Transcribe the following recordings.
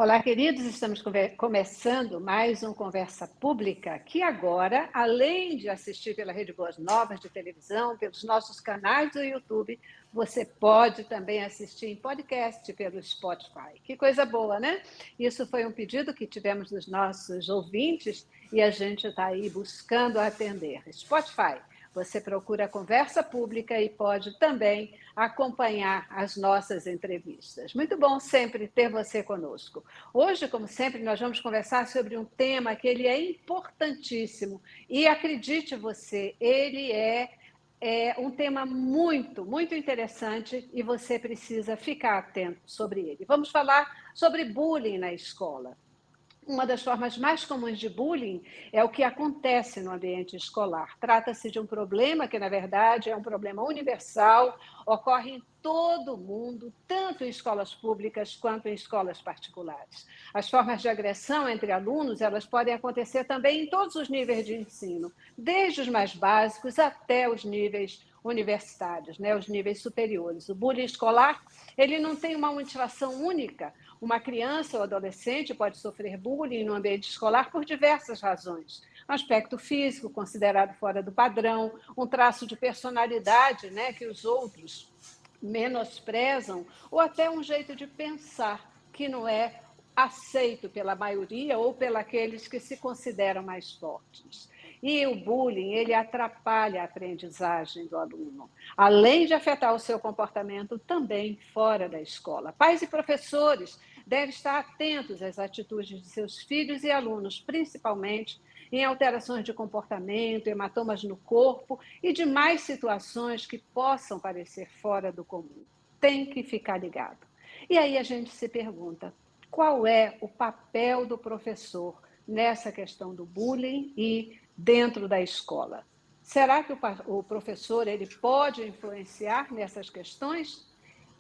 Olá, queridos, estamos começando mais um Conversa Pública, que agora, além de assistir pela Rede Boas Novas de televisão, pelos nossos canais do YouTube, você pode também assistir em podcast pelo Spotify. Que coisa boa, né? Isso foi um pedido que tivemos dos nossos ouvintes e a gente está aí buscando atender. Spotify. Você procura a Conversa Pública e pode também acompanhar as nossas entrevistas. Muito bom sempre ter você conosco. Hoje, como sempre, nós vamos conversar sobre um tema que ele é importantíssimo e acredite você, ele é um tema muito interessante e você precisa ficar atento sobre ele. Vamos falar sobre bullying na escola. Uma das formas mais comuns de bullying é o que acontece no ambiente escolar. Trata-se de um problema que, na verdade, é um problema universal, ocorre em todo o mundo, tanto em escolas públicas quanto em escolas particulares. As formas de agressão entre alunos, elas podem acontecer também em todos os níveis de ensino, desde os mais básicos até os níveis universitários, né, os níveis superiores. O bullying escolar, ele não tem uma motivação única. Uma criança ou adolescente pode sofrer bullying no ambiente escolar por diversas razões. Um aspecto físico considerado fora do padrão, um traço de personalidade, né, que os outros menosprezam, ou até um jeito de pensar que não é aceito pela maioria ou pelos que se consideram mais fortes. E o bullying, ele atrapalha a aprendizagem do aluno, além de afetar o seu comportamento também fora da escola. Pais e professores devem estar atentos às atitudes de seus filhos e alunos, principalmente em alterações de comportamento, hematomas no corpo e demais situações que possam parecer fora do comum. Tem que ficar ligado. E aí a gente se pergunta, qual é o papel do professor nessa questão do bullying e dentro da escola? Será que o professor ele pode influenciar nessas questões?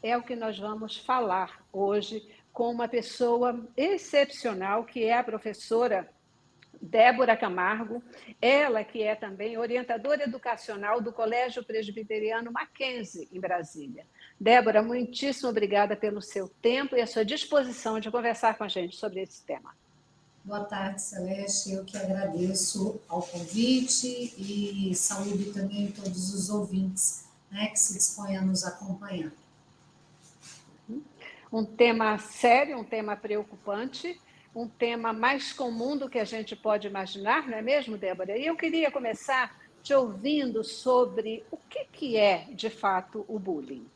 É o que nós vamos falar hoje com uma pessoa excepcional, que é a professora Débora Camargo, ela que é também orientadora educacional do Colégio Presbiteriano Mackenzie, em Brasília. Débora, muitíssimo obrigada pelo seu tempo e a sua disposição de conversar com a gente sobre esse tema. Boa tarde, Celeste. Eu que agradeço ao convite e saúdo também todos os ouvintes, né, que se dispõem a nos acompanhar. Um tema sério, um tema preocupante, um tema mais comum do que a gente pode imaginar, não é mesmo, Débora? E eu queria começar te ouvindo sobre o que é, de fato, o bullying.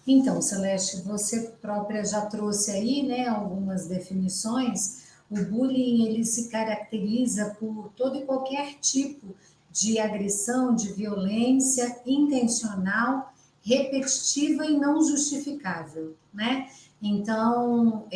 Então, Celeste, você própria já trouxe aí, né, algumas definições. O bullying, ele se caracteriza por todo e qualquer tipo de agressão, de violência intencional, repetitiva e não justificável, né? Então,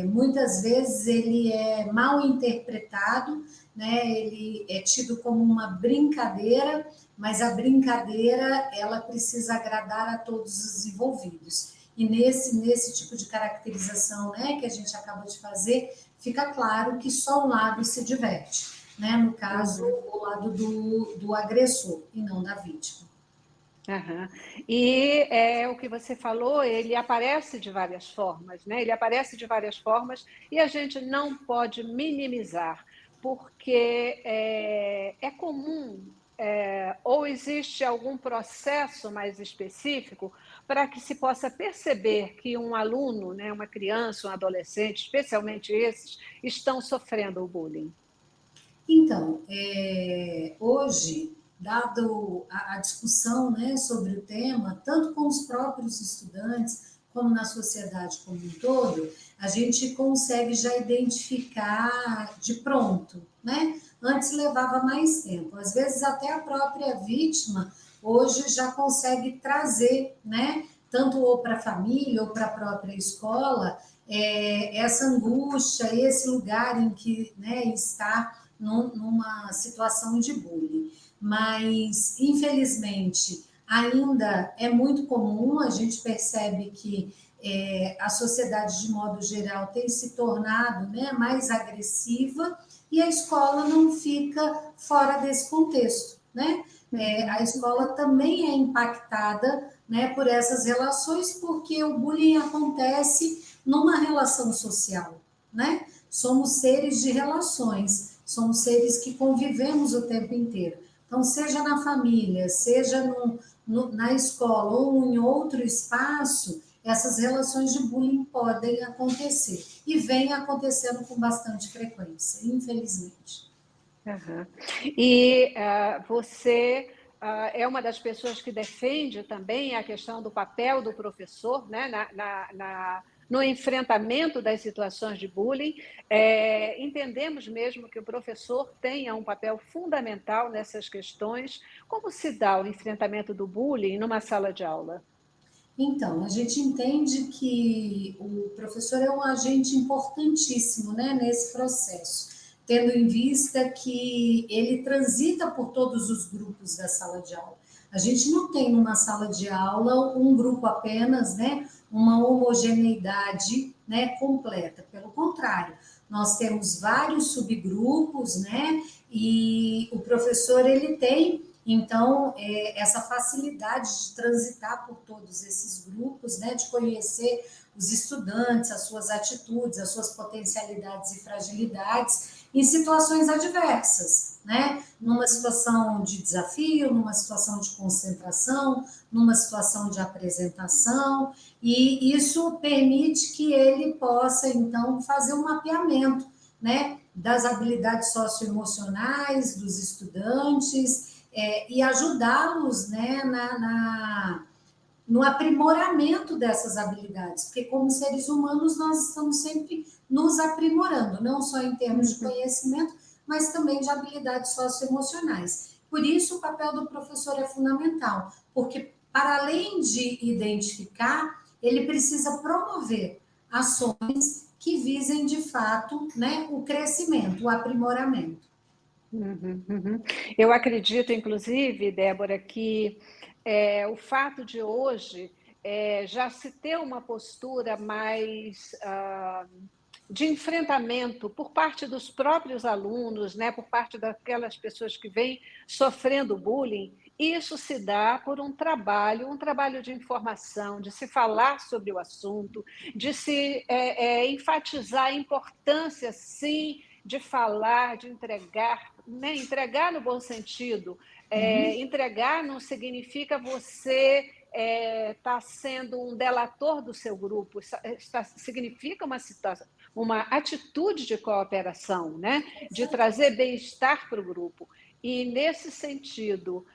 muitas vezes ele é mal interpretado, né? Ele é tido como uma brincadeira, mas a brincadeira ela precisa agradar a todos os envolvidos. E nesse tipo de caracterização, né, que a gente acaba de fazer, fica claro que só um lado se diverte, né? No caso, o lado do agressor e não da vítima. Uhum. E o que você falou, ele aparece de várias formas, né? Ele aparece de várias formas e a gente não pode minimizar, porque é comum, ou existe algum processo mais específico para que se possa perceber que um aluno, né, uma criança, um adolescente, especialmente esses, estão sofrendo o bullying. Então, hoje, dado a discussão, né, sobre o tema, tanto com os próprios estudantes, como na sociedade como um todo, a gente consegue já identificar de pronto, né? Antes levava mais tempo. Às vezes até a própria vítima hoje já consegue trazer, né? Tanto ou para a família ou para a própria escola, essa angústia, esse lugar em que, né, está numa situação de bullying. Mas, infelizmente, ainda é muito comum, a gente percebe que a sociedade, de modo geral, tem se tornado, né, mais agressiva e a escola não fica fora desse contexto, né? A escola também é impactada, né, por essas relações, porque o bullying acontece numa relação social, né? Somos seres de relações, somos seres que convivemos o tempo inteiro. Então, seja na família, seja na escola ou em outro espaço, essas relações de bullying podem acontecer e vêm acontecendo com bastante frequência, infelizmente. Aham. E você é uma das pessoas que defende também a questão do papel do professor, né, no enfrentamento das situações de bullying. Entendemos mesmo que o professor tenha um papel fundamental nessas questões. Como se dá o enfrentamento do bullying numa sala de aula? Então, a gente entende que o professor é um agente importantíssimo, né, nesse processo, tendo em vista que ele transita por todos os grupos da sala de aula. A gente não tem numa sala de aula um grupo apenas, né, uma homogeneidade, né, completa. Pelo contrário, nós temos vários subgrupos, né, e o professor ele tem então, essa facilidade de transitar por todos esses grupos, né, de conhecer os estudantes, as suas atitudes, as suas potencialidades e fragilidades em situações adversas, né? Numa situação de desafio, numa situação de concentração, numa situação de apresentação, e isso permite que ele possa, então, fazer um mapeamento, né, das habilidades socioemocionais dos estudantes, e ajudá-los, né, no aprimoramento dessas habilidades, porque como seres humanos nós estamos sempre nos aprimorando, não só em termos de conhecimento, mas também de habilidades socioemocionais. Por isso o papel do professor é fundamental, porque para além de identificar, ele precisa promover ações que visem de fato, né, o crescimento, o aprimoramento. Uhum, uhum. Eu acredito, inclusive, Débora, que o fato de hoje já se ter uma postura mais de enfrentamento por parte dos próprios alunos, né, por parte daquelas pessoas que vêm sofrendo bullying, isso se dá por um trabalho de informação, de se falar sobre o assunto, de se enfatizar a importância, sim, de falar, de entregar, né? Entregar no bom sentido. Entregar não significa você está sendo um delator do seu grupo, significa uma situação, uma atitude de cooperação, né? De trazer bem-estar para o grupo. E, nesse sentido,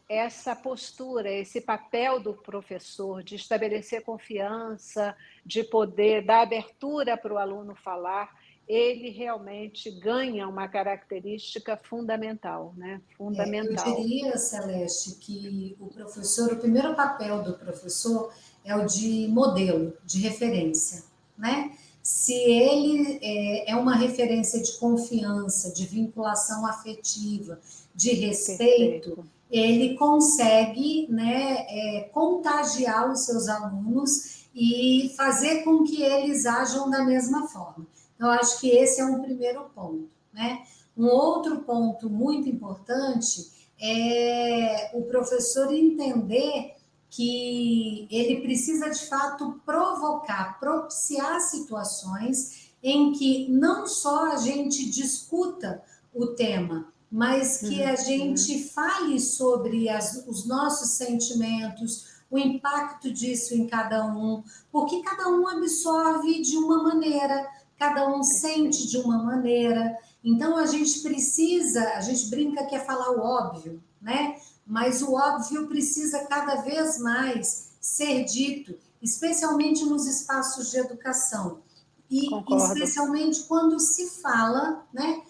essa postura, esse papel do professor de estabelecer confiança, de poder dar abertura para o aluno falar, ele realmente ganha uma característica fundamental, né? Eu Fundamental. diria, Celeste, que o primeiro papel do professor é o de modelo, de referência, né? Se ele é uma referência de confiança, de vinculação afetiva, de respeito, Perfeito. ele consegue, né, contagiar os seus alunos e fazer com que eles ajam da mesma forma. Então, eu acho que esse é um primeiro ponto, né? Um outro ponto muito importante é o professor entender que ele precisa de fato provocar, propiciar situações em que não só a gente discuta o tema, mas que a Uhum. gente fale sobre os nossos sentimentos, o impacto disso em cada um, porque cada um absorve de uma maneira, cada um sente de Perfeito. uma maneira. Então a gente precisa, a gente brinca que é falar o óbvio, né? Mas o óbvio precisa cada vez mais ser dito, especialmente nos espaços de educação. E Concordo. especialmente quando se fala, né,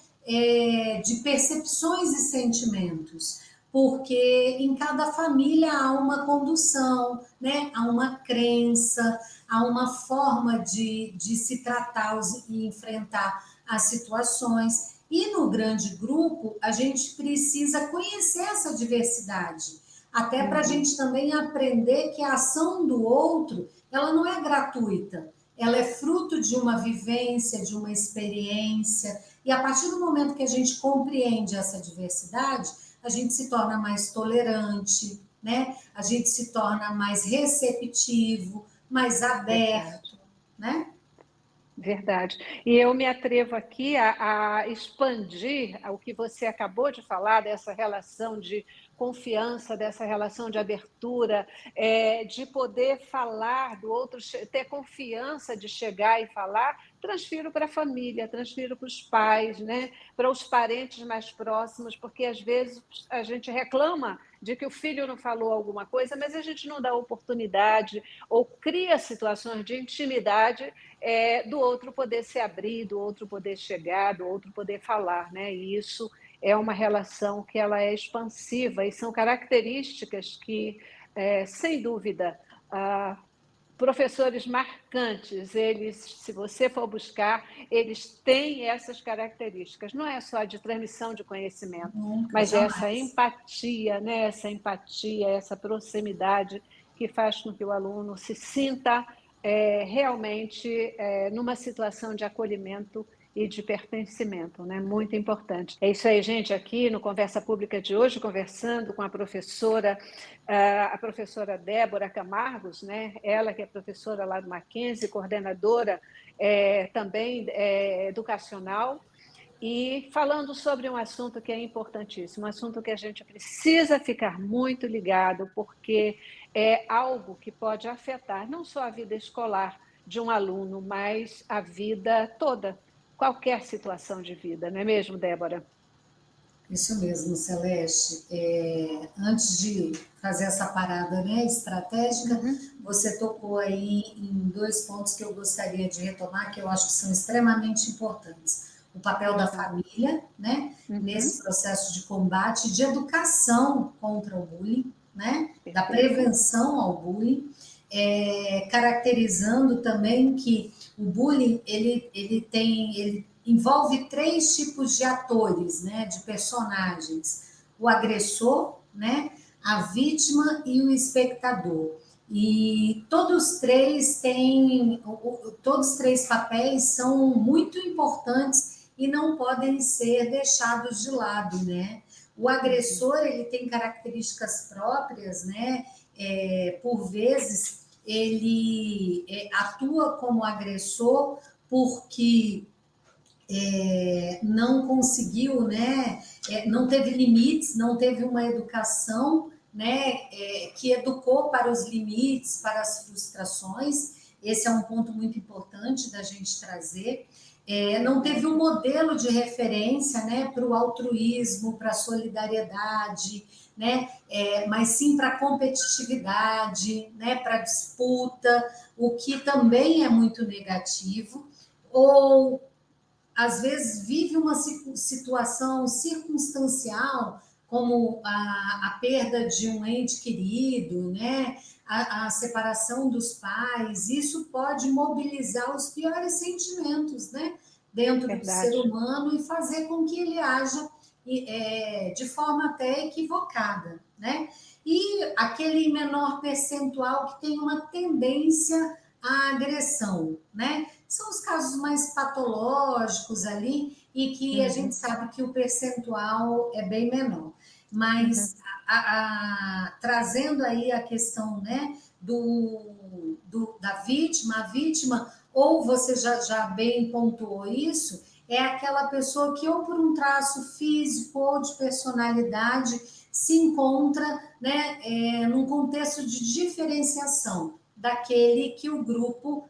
de percepções e sentimentos, porque em cada família há uma condução, né, há uma crença, há uma forma de se tratar e enfrentar as situações. E no grande grupo, a gente precisa conhecer essa diversidade, até para a Uhum. gente também aprender que a ação do outro, ela não é gratuita, ela é fruto de uma vivência, de uma experiência, e a partir do momento que a gente compreende essa diversidade, a gente se torna mais tolerante, né? A gente se torna mais receptivo, mais Verdade. aberto, né? Verdade. E eu me atrevo aqui a expandir o que você acabou de falar, dessa relação de confiança, dessa relação de abertura, de poder falar do outro, ter confiança de chegar e falar, transfiro para a família, transfiro para os pais, né? Para os parentes mais próximos, porque às vezes a gente reclama de que o filho não falou alguma coisa, mas a gente não dá oportunidade ou cria situações de intimidade do outro poder se abrir, do outro poder chegar, do outro poder falar, né? E isso é uma relação que ela é expansiva e são características que, sem dúvida, ah, professores marcantes, eles, se você for buscar, eles têm essas características. Não é só de transmissão de conhecimento, Nunca, mas essa jamais. empatia, né? Essa empatia, essa proximidade que faz com que o aluno se sinta realmente numa situação de acolhimento e de pertencimento, né? Muito importante. É isso aí, gente. Aqui no Conversa Pública de hoje, conversando com a professora Débora Camargos, né? Ela que é professora lá do Mackenzie, coordenadora também educacional, e falando sobre um assunto que é importantíssimo, um assunto que a gente precisa ficar muito ligado, porque é algo que pode afetar não só a vida escolar de um aluno, mas a vida toda, qualquer situação de vida, não é mesmo, Débora? Isso mesmo, Celeste. Antes de fazer essa parada, né, estratégica, Uhum, você tocou aí em dois pontos que eu gostaria de retomar, que eu acho que são extremamente importantes. O papel da então, família, né, nesse uhum, processo de combate, de educação contra o bullying, né, da perfeito. prevenção ao bullying, caracterizando também que o bullying ele envolve três tipos de atores, né, de personagens: o agressor, né, a vítima e o espectador. E todos três papéis são muito importantes e não podem ser deixados de lado, né? O Uhum. agressor ele tem características próprias, né? Por vezes ele atua como agressor porque não conseguiu, né? Não teve limites, não teve uma educação, né? Que educou para os limites, para as frustrações. Esse é um ponto muito importante da gente trazer. Não teve um Verdade. modelo de referência, né, para o altruísmo, para a solidariedade, né, mas sim para a competitividade, né, para a disputa, o que também é muito negativo, ou às vezes vive uma situação circunstancial, como a perda de um ente querido, né? A separação dos pais, isso pode mobilizar os piores sentimentos, né? Dentro do ser Verdade. humano e fazer com que ele haja de forma até equivocada, né? E aquele menor percentual que tem uma tendência à agressão, né? São os casos mais patológicos ali e que a gente Uhum, sabe que o percentual é bem menor. uhum. Mas trazendo aí a questão, né, da vítima, a vítima, ou você já bem pontuou isso, é aquela pessoa que ou por um traço físico ou de personalidade se encontra, né, num contexto de diferenciação daquele que o grupo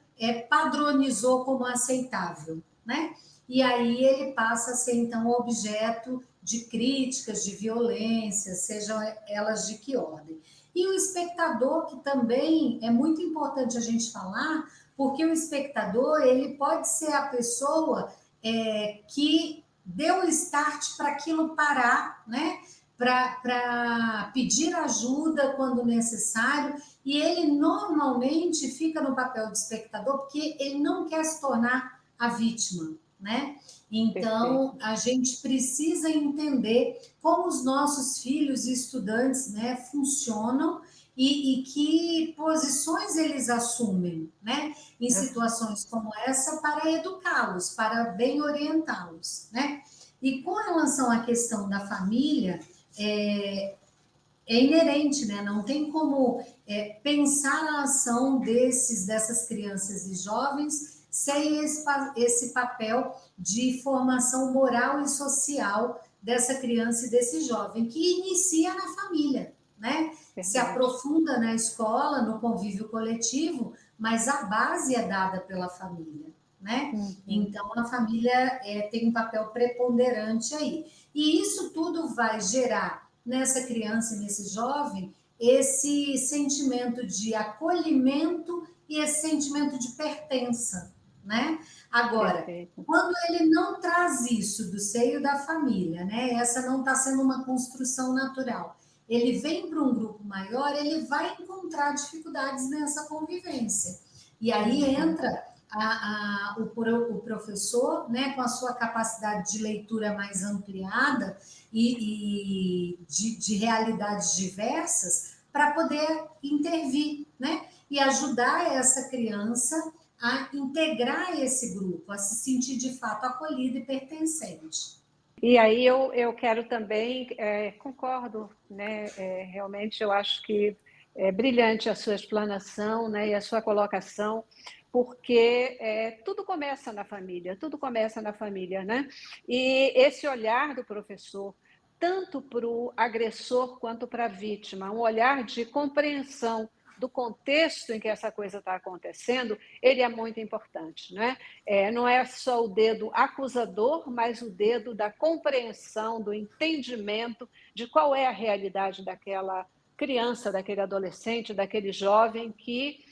padronizou como aceitável, né? E aí ele passa a ser, então, objeto de críticas, de violência, sejam elas de que ordem. E o espectador, que também é muito importante a gente falar, porque o espectador, ele pode ser a pessoa que deu o start para aquilo parar, né? Para pedir ajuda quando necessário, e ele normalmente fica no papel de espectador porque ele não quer se tornar a vítima, né? Perfeito. Então, a gente precisa entender como os nossos filhos e estudantes, né, funcionam e que posições eles assumem, né, em situações como essa para educá-los, para bem orientá-los, né? E com relação à questão da família, é, é inerente, né? Não tem como pensar a ação dessas crianças e jovens sem esse papel de formação moral e social dessa criança e desse jovem, que inicia na família, né? Se aprofunda na escola, no convívio coletivo, mas a base é dada pela família, né? Então, a família tem um papel preponderante aí. E isso tudo vai gerar nessa criança e nesse jovem esse sentimento de acolhimento e esse sentimento de pertença, né? Agora, quando ele não traz isso do seio da família, né? Essa não está sendo uma construção natural. Ele vem para um grupo maior, ele vai encontrar dificuldades nessa convivência. E aí entra o professor, né, com a sua capacidade de leitura mais ampliada e de realidades diversas, para poder intervir, né, e ajudar essa criança a integrar esse grupo, a se sentir de fato acolhida e pertencente. E aí eu quero também, concordo, né? Realmente eu acho que é brilhante a sua explanação, né, e a sua colocação, porque tudo começa na família, tudo começa na família, né? E esse olhar do professor, tanto para o agressor quanto para a vítima, um olhar de compreensão do contexto em que essa coisa está acontecendo, ele é muito importante, né? Não é só o dedo acusador, mas o dedo da compreensão, do entendimento de qual é a realidade daquela criança, daquele adolescente, daquele jovem que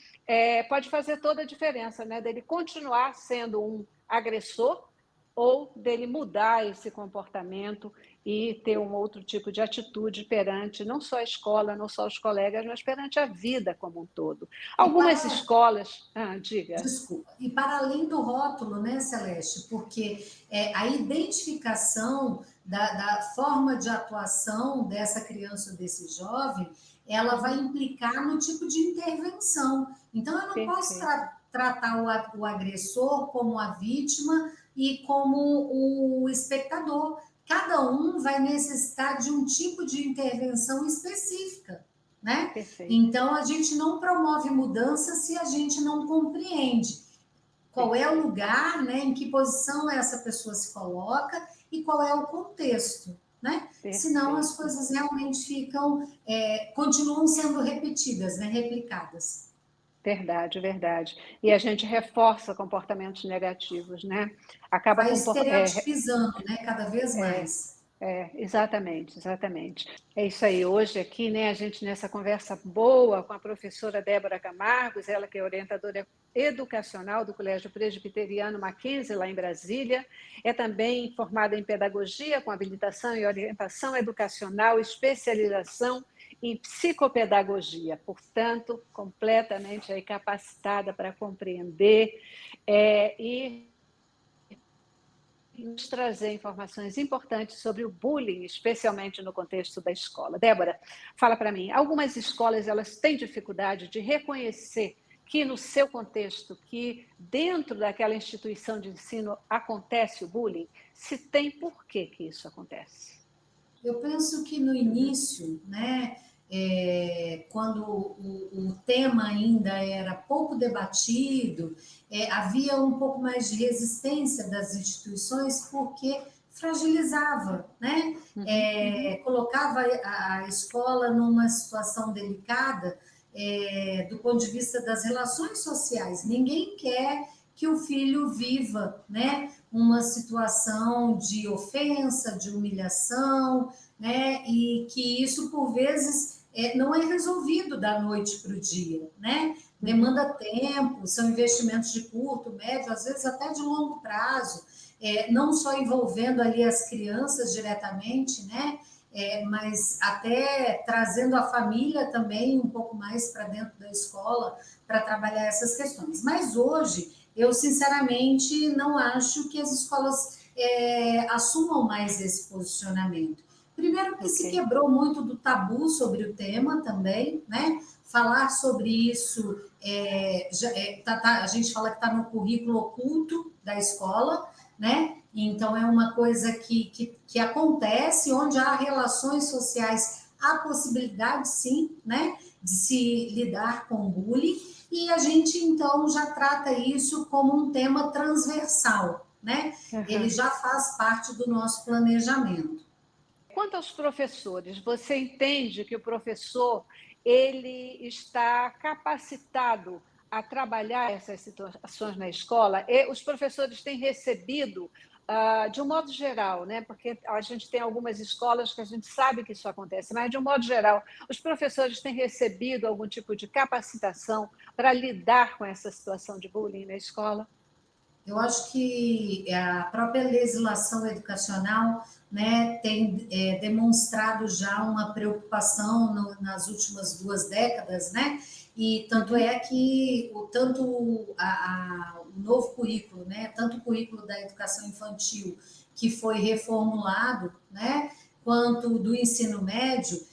pode fazer toda a diferença, né? Dele continuar sendo um agressor ou dele mudar esse comportamento e ter um outro tipo de atitude perante não só a escola, não só os colegas, mas perante a vida como um todo. Algumas escolas... diga. Desculpa. E para além do rótulo, né, Celeste? Porque a identificação da forma de atuação dessa criança ou desse jovem, ela vai implicar no tipo de intervenção. Então, eu não posso tratar o agressor como a vítima e como o espectador. Cada um vai necessitar de um tipo de intervenção específica, né? Então, a gente não promove mudança se a gente não compreende qual é o lugar, né, em que posição essa pessoa se coloca e qual é o contexto, né? Senão as coisas realmente continuam sendo repetidas, né, replicadas. Verdade, verdade. E a gente reforça comportamentos negativos, né? Acaba vai estereotipizando, né, cada vez mais. Exatamente, exatamente. É isso aí. Hoje aqui, né, a gente nessa conversa boa com a professora Débora Camargos, ela que é orientadora educacional do Colégio Presbiteriano Mackenzie, lá em Brasília, é também formada em pedagogia com habilitação e orientação educacional, especialização em psicopedagogia, portanto, completamente aí capacitada para compreender e nos trazer informações importantes sobre o bullying, especialmente no contexto da escola. Débora, fala para mim, algumas escolas elas têm dificuldade de reconhecer que no seu contexto, que dentro daquela instituição de ensino acontece o bullying? Se tem, por que isso acontece? Eu penso que no início, né, quando o tema ainda era pouco debatido, havia um pouco mais de resistência das instituições, porque fragilizava, né? Colocava a escola numa situação delicada do ponto de vista das relações sociais. Ninguém quer que o filho viva, né, uma situação de ofensa, de humilhação, né, e que isso, por vezes, não é resolvido da noite para o dia, né? Demanda tempo, são investimentos de curto, médio, às vezes até de longo prazo, não só envolvendo ali as crianças diretamente, né? Mas até trazendo a família também um pouco mais para dentro da escola para trabalhar essas questões. Mas hoje, eu sinceramente não acho que as escolas assumam mais esse posicionamento. Primeiro que se quebrou muito do tabu sobre o tema também, né? Falar sobre isso, a gente fala que está no currículo oculto da escola, né? Então, é uma coisa que acontece, onde há relações sociais, há possibilidade, sim, né, de se lidar com o bullying, e a gente, então, já trata isso como um tema transversal, né? Ele Aham. já faz parte do nosso planejamento. Quanto aos professores, você entende que o professor ele está capacitado a trabalhar essas situações na escola? E os professores têm recebido, de um modo geral, né? Porque a gente tem algumas escolas que a gente sabe que isso acontece, mas de um modo geral, os professores têm recebido algum tipo de capacitação para lidar com essa situação de bullying na escola? Eu acho que a própria legislação educacional, né, tem demonstrado já uma preocupação nas últimas 2 décadas, né? E tanto Uhum. é que o novo currículo, né, tanto o currículo da educação infantil que foi reformulado, né, quanto do ensino médio,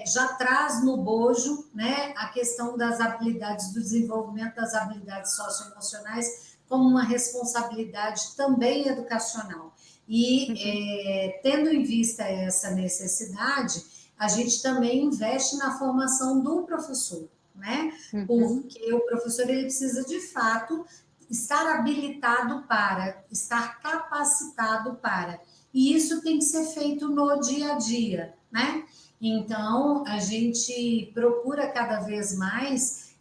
já traz no bojo, né, a questão das habilidades, do desenvolvimento das habilidades socioemocionais como uma responsabilidade também educacional. E, Uhum. tendo em vista essa necessidade, a gente também investe na formação do professor, né? Uhum. Porque o professor ele precisa, de fato, estar habilitado para, estar capacitado para. E isso tem que ser feito no dia a dia, né? Então, a gente procura cada vez mais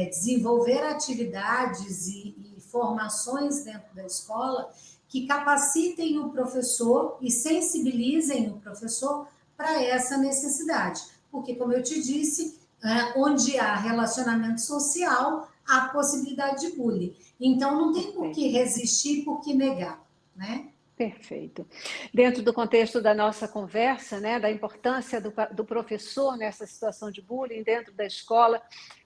desenvolver atividades e formações dentro da escola que capacitem o professor e sensibilizem o professor para essa necessidade. Porque, como eu te disse, onde há relacionamento social, há possibilidade de bullying. Então, não tem por que Perfeito. resistir, por que negar, né? Perfeito. Dentro do contexto da nossa conversa, né, da importância do professor nessa situação de bullying dentro da escola,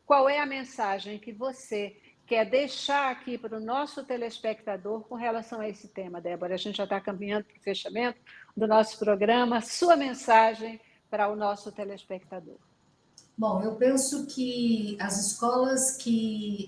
qual é a mensagem que você quer deixar aqui para o nosso telespectador com relação a esse tema, Débora? A gente já está caminhando para o fechamento do nosso programa. Sua mensagem para o nosso telespectador. Bom, eu penso que as escolas que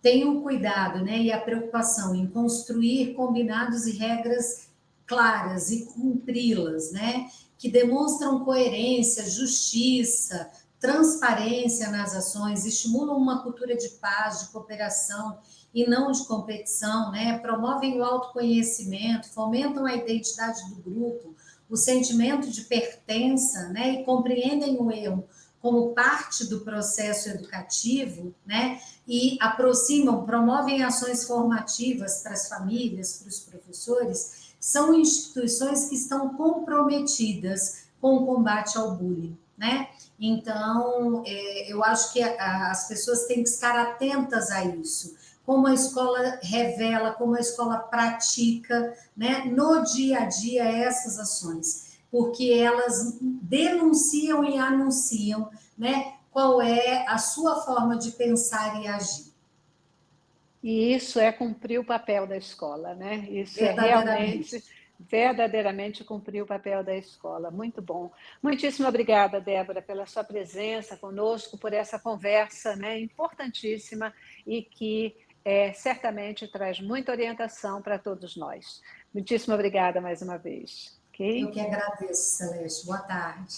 têm o cuidado, né, e a preocupação em construir combinados e regras claras e cumpri-las, né, que demonstram coerência, justiça, transparência nas ações, estimulam uma cultura de paz, de cooperação e não de competição, né, promovem o autoconhecimento, fomentam a identidade do grupo, o sentimento de pertença, né, e compreendem o erro como parte do processo educativo, né, e aproximam, promovem ações formativas para as famílias, para os professores, são instituições que estão comprometidas com o combate ao bullying, né? Então, eu acho que as pessoas têm que estar atentas a isso, como a escola revela, como a escola pratica, né, no dia a dia essas ações, porque elas denunciam e anunciam, né, qual é a sua forma de pensar e agir. E isso é cumprir o papel da escola, né? Isso é Verdadeiramente. realmente, verdadeiramente cumprir o papel da escola. Muito bom. Muitíssimo obrigada, Débora, pela sua presença conosco, por essa conversa, né, importantíssima e que certamente traz muita orientação para todos nós. Muitíssimo obrigada mais uma vez. Eu Ok? que agradeço, Celeste. Boa tarde.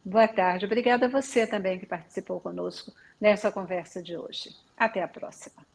Boa tarde. Obrigada a você também que participou conosco nessa conversa de hoje. Até a próxima.